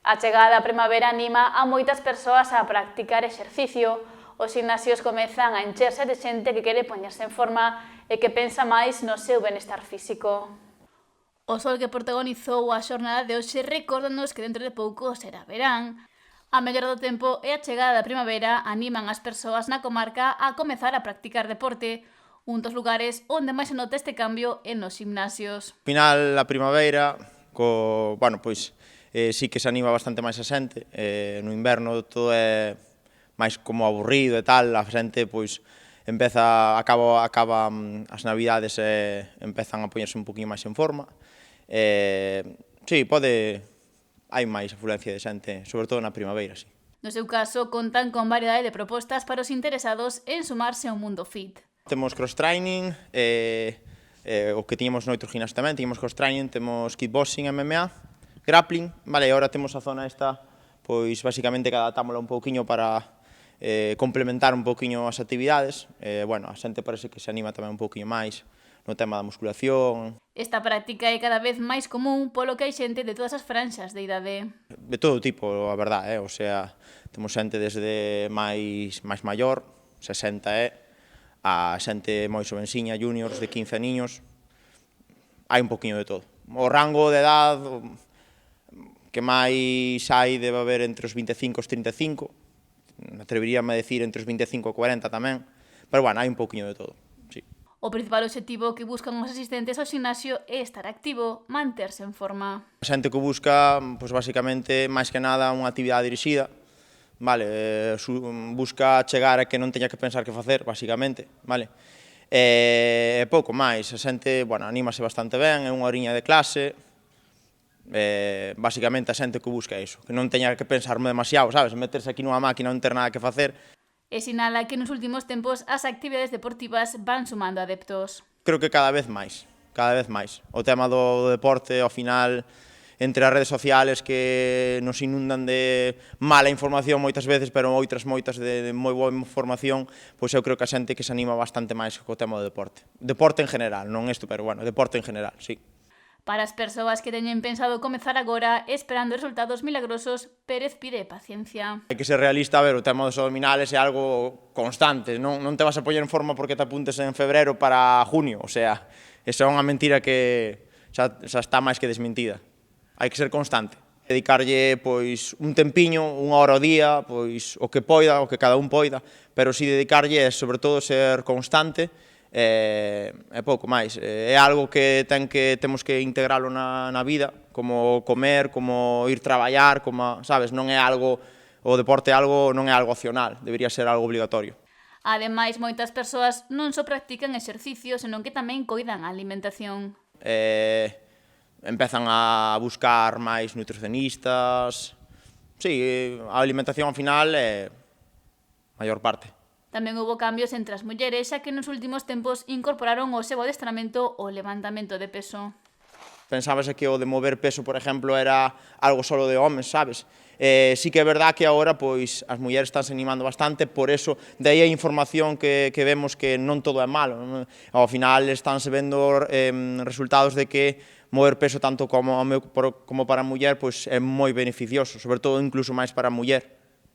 A chegada da primavera anima a moitas persoas a practicar exercicio. Os gimnasios comezan a encherse de xente que quere poñerse en forma e que pensa máis no seu benestar físico. O sol que protagonizou a xornada de hoxe recórdanos que dentro de pouco será verán. A mellora do tempo e a chegada da primavera animan as persoas na comarca a comezar a practicar deporte. Un dos lugares onde máis se nota este cambio é nos gimnasios. Ao final, a primavera, sí que se anima bastante máis a xente. No inverno todo é máis como aburrido e tal, a xente acaba as navidades e empezan a poñerse un poquinho máis en forma. Sí, hai máis afluencia de xente, sobre todo na primavera, sí. No seu caso, contan con variedade de propostas para os interesados en sumarse ao mundo fit. Temos cross-training, o que tiñamos noutros ginasios tamén, tiñamos cross-training, temos kickboxing, MMA, grappling, vale, e agora temos a zona esta, pois basicamente que adaptámola un pouquiño para complementar un pouquiño as actividades. Bueno, a xente parece que se anima tamén un pouquiño máis no tema da musculación. Esta práctica é cada vez máis común, polo que hai xente de todas as franxas de idade. De todo tipo, a verdade, o sea, temos xente desde máis maior, 60 a xente moi xovenciña, juniors de 15 aniños, hai un poquinho de todo. O rango de edad que máis hai debe haber entre os 25 e os 35, atreveríame a decir entre os 25 e 40 tamén, pero bueno, hai un poquinho de todo, sí. O principal obxectivo que buscan os asistentes ao gimnasio é estar activo, manterse en forma. A xente que busca, basicamente, máis que nada, unha actividade dirixida, vale, busca chegar a que non teña que pensar que facer, basicamente, vale. E pouco máis, a xente, anímase bastante ben, é unha horiña de clase, basicamente a xente que busca iso, que non teña que pensar demasiado, sabes, meterse aquí nunha máquina non ter nada que facer. E sinala que nos últimos tempos as actividades deportivas van sumando adeptos. Creo que cada vez máis. O tema do deporte, ao final, entre as redes sociales que nos inundan de mala información moitas veces, pero moitas de moi boa información, pois eu creo que a xente que se anima bastante máis co tema do deporte. Deporte en general, non isto, pero deporte en general, sí. Para as persoas que teñen pensado comezar agora esperando resultados milagrosos, Pérez pide paciencia. Hai que ser realista, o tema dos abdominales é algo constante, non te vas a poñer en forma porque te apuntes en febrero para junio, o sea, esa é unha mentira que xa está máis que desmentida. Hai que ser constante, dedicarlle un tempiño, unha hora ao día, o que poida, o que cada un poida, pero si dedicarlle é, sobre todo, ser constante e pouco máis. É algo que temos que integralo na vida, como comer, como ir traballar, sabes, non é algo, o deporte non é algo opcional, debería ser algo obligatorio. Ademais, moitas persoas non só practican exercicio, senón que tamén coidan a alimentación. Empezan a buscar máis nutricionistas, sí, a alimentación ao final é a maior parte. Tamén houbo cambios entre as mulleres, xa que nos últimos tempos incorporaron ao seu adestramento o levantamento de peso. Pensábase que o de mover peso, por exemplo, era algo solo de homes, sabes? Sí que é verdad que agora as mulleres estánse animando bastante, por eso, de aí a información que vemos que non todo é malo. Ao final estánse vendo resultados de que mover peso tanto como para a muller é moi beneficioso, sobre todo incluso máis para a muller.